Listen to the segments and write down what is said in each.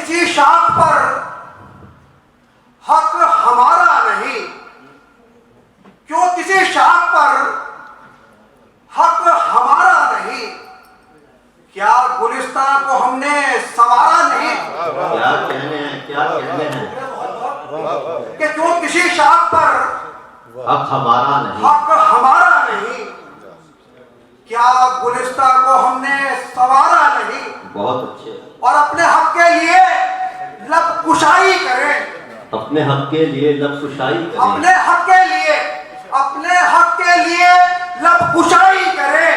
किसी शाख पर हक हमारा नहीं, क्यों किसी शाख पर हक हमारा नहीं, क्या गुलिस्तान को हमने संवारा नहीं। क्या कहने हैं, क्या कहने हैं कि क्यों किसी शाख पर हक हमारा नहीं, हक हमारा नहीं, क्या गुलिस्तान को हमने संवारा नहीं। बहुत अच्छे। और अपने हक के लिए लब कुशाई करें, अपने हक के लिए लब कुशाई करें, अपने हक के लिए, अपने हक के लिए लब कुशाई करें।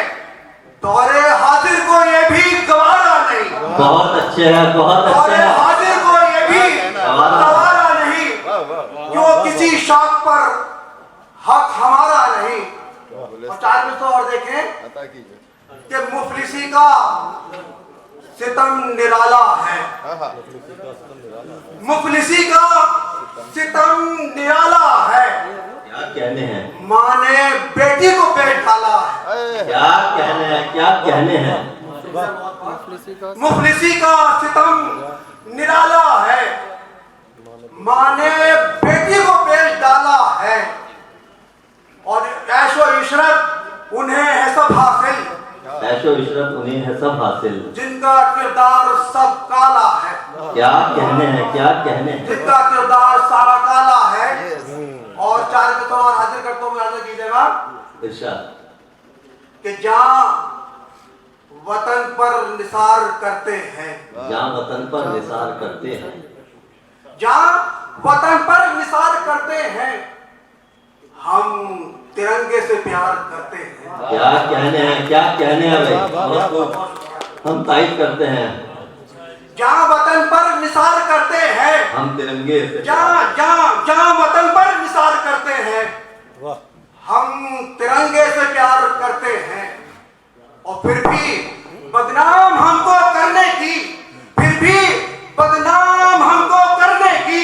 दौरे हाजिर को ये भी गवारा नहीं। बहुत अच्छे है, बहुत अच्छे दौरे है। हाजिर को ये भी गवारा नहीं, क्यों किसी शौक पर हक हमारा नहीं। और 4 में तो और देखें कि मुफलिसी का सितम निराला है, मुफलिसी का सितम निराला है। क्या कहने हैं, माँ ने बेटी को पेट डाला है। क्या कहने हैं, क्या कहने हैं। मुफलिसी का सितम निराला है, माँ ने बेटी को पेट डाला है। और ऐशो इशरत उन्हें है सब हासिल, ऐशो इशरत उन्हें है सब हासिल, जिनका किरदार सब काला है। क्या कहने हैं, क्या कहने हैं। जिनका किरदार सारा काला है। और 4 में तो और हाजिर करता हूँ, याद कीजिएगा इरशाद कि जहाँ वतन पर निसार करते हैं, जहाँ वतन पर निसार करते हैं, जहाँ वतन पर निसार करते हैं, हम तिरंगे से प्यार करते हैं। क्या कहने हैं, क्या कहने हैं भाई, हम तायद करते हैं। जहाँ वतन पर निसार करते हैं, हम तिरंगे से, जहाँ जहाँ जहाँ वतन पर निसार करते हैं, हम तिरंगे से प्यार करते हैं। और फिर भी बदनाम हमको करने की, फिर भी बदनाम हमको करने की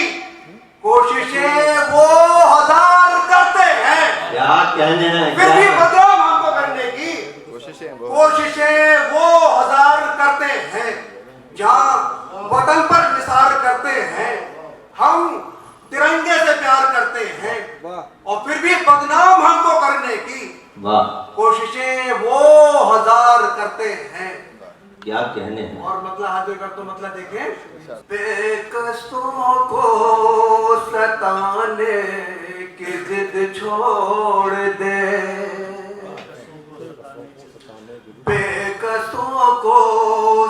कोशिशें वो हजार करते हैं। क्या कहने हैं, फिर क्या भी बदनाम हमको करने की कोशिशें वो हजार करते हैं। जहाँ वतन पर निसार करते हैं, हम तिरंगे से प्यार करते हैं। और फिर भी बदनाम हमको करने की कोशिशें वो हजार करते हैं। क्या कहने हैं। और मतलब हाजिर कर तो मतलब देखें, बेकसों को सताने की जिद छोड़ दे, बेकसों को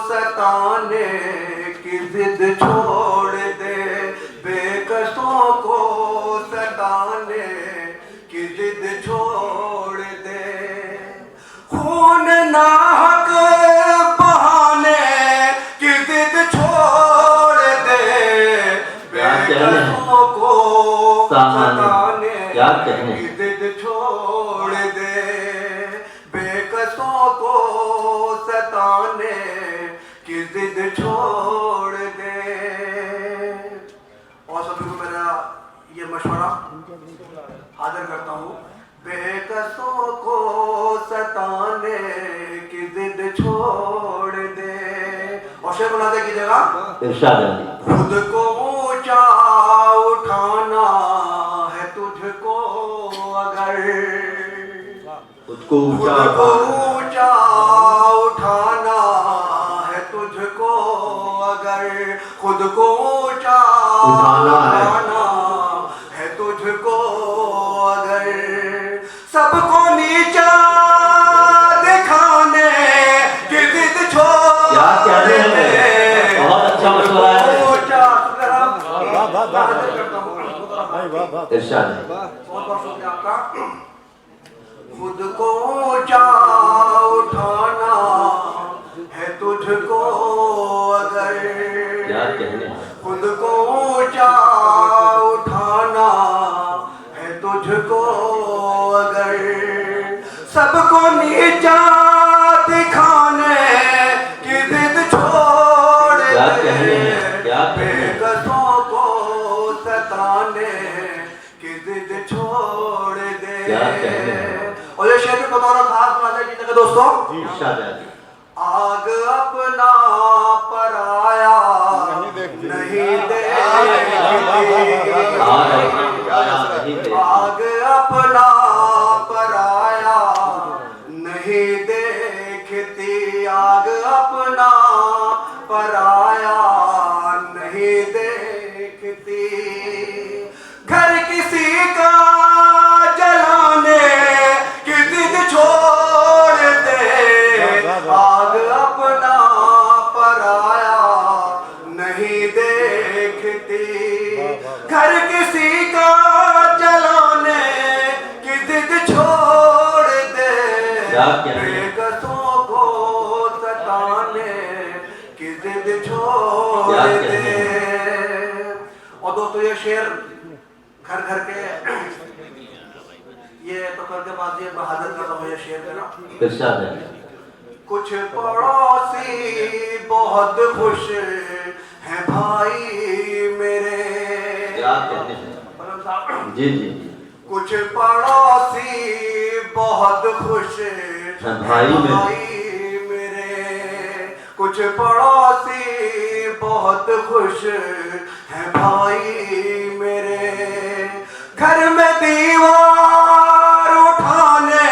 सताने की जिद छोड़ दे, बेकसों को सताने की जिद छोड़ दे। खून नाहक बहाने की जिद छोड़ दे, बेकसों को सताने की जिद छोड़ दे, बेकसों को सताने की जिद छोड़ दे। और सभी को मेरा ये मशवरा हाजिर करता हूँ, बेकसों को सताने की जिद छोड़ दे। और शेर बना दे कीजिएगा, खुद को ऊंचा उठाना है तुझको अगर, खुद को ऊंचा उठाना है तुझको अगर, खुद को ऊंचा उठाना है तुझको अगर, सबको नीचा दिखाने की जिद छोड़। क्या कह रहे हैं, बहुत अच्छा मशवरा है। इरशाद है। बहुत बहुत शुक्रिया आपका। खुद को ऊंचा उठाना है तुझको अगर, क्या कहने हैं। खुद को ऊंचा उठाना है तुझको अगर, सबको नीचा दिखाने की जिद छोड़ दे, क्या कहने हैं, क्या कहने हैं। बेकसों को सताने की जिद छोड़ दे। क्या कहने हैं। और ये शेर भी बतौर खास सुना कीजिएगा दोस्तों। इरशाद है। आग अपना पराया नहीं देखती, आग अपना पराया नहीं देखती, आग अपना पराया नहीं देखती। घर किसी का जलाने की जिद छोड़ दे, आग अपना पराया नहीं देखती। घर किसी का जलाने की जिद छोड़ दे, बेकसों को सताने की जिद छोड़ दे। और दोस्तों ये शेर घर घर के ये तो करके बाद ये बहादुर का तो ये शेर है ना, इरशाद है। कुछ पड़ोसी बहुत खुश हैं भाई मेरे, क्या कहते हैं? जी जी। कुछ पड़ोसी बहुत खुश हैं भाई मेरे, कुछ पड़ोसी बहुत खुश हैं भाई मेरे। घर में दीवार उठाने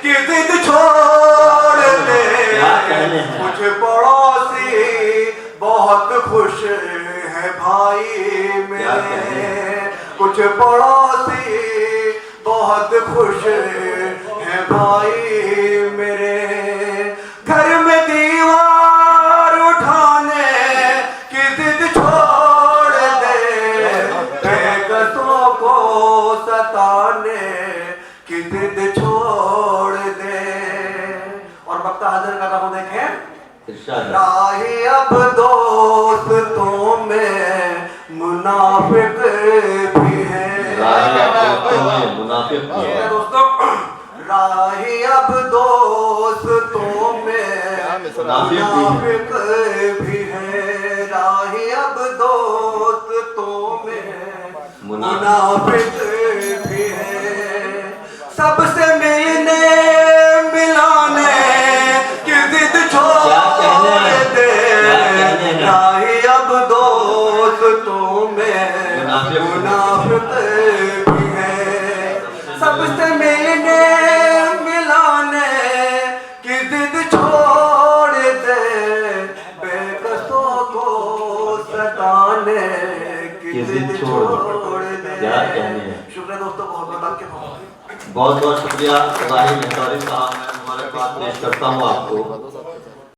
की जिद छोड़ दे, कुछ पड़ोसी बहुत खुश हैं भाई मेरे, कुछ पड़ोसी बहुत खुश हैं भाई मेरे। घर में दीवार उठाने की जिद छोड़ दे, बेकसों को सताने की जिद छोड़ दे। और वक्ता हाजिर का नाम देखें, राही अब दोस्तों में मुनाफिक भी है, मुनाफिक दोस्तों राही अब दोस्तों में मुनाफिक भी है, राही अब दोस्तों में मुनाफिक भी है। सबसे मिलने मिलाने की जिद छोड़ दे, राही अब दोस्तों में मुनाफिक भी है। सबसे मिलने मिलाने की जिद छोड़ दे, बेकसों को सताने की जिद छोड़ दे। शुक्रिया दोस्तों, बहुत बहुत शुक्रिया राही मेहतारी साहब। मैं मुबारकबाद पेश करता हूँ आपको।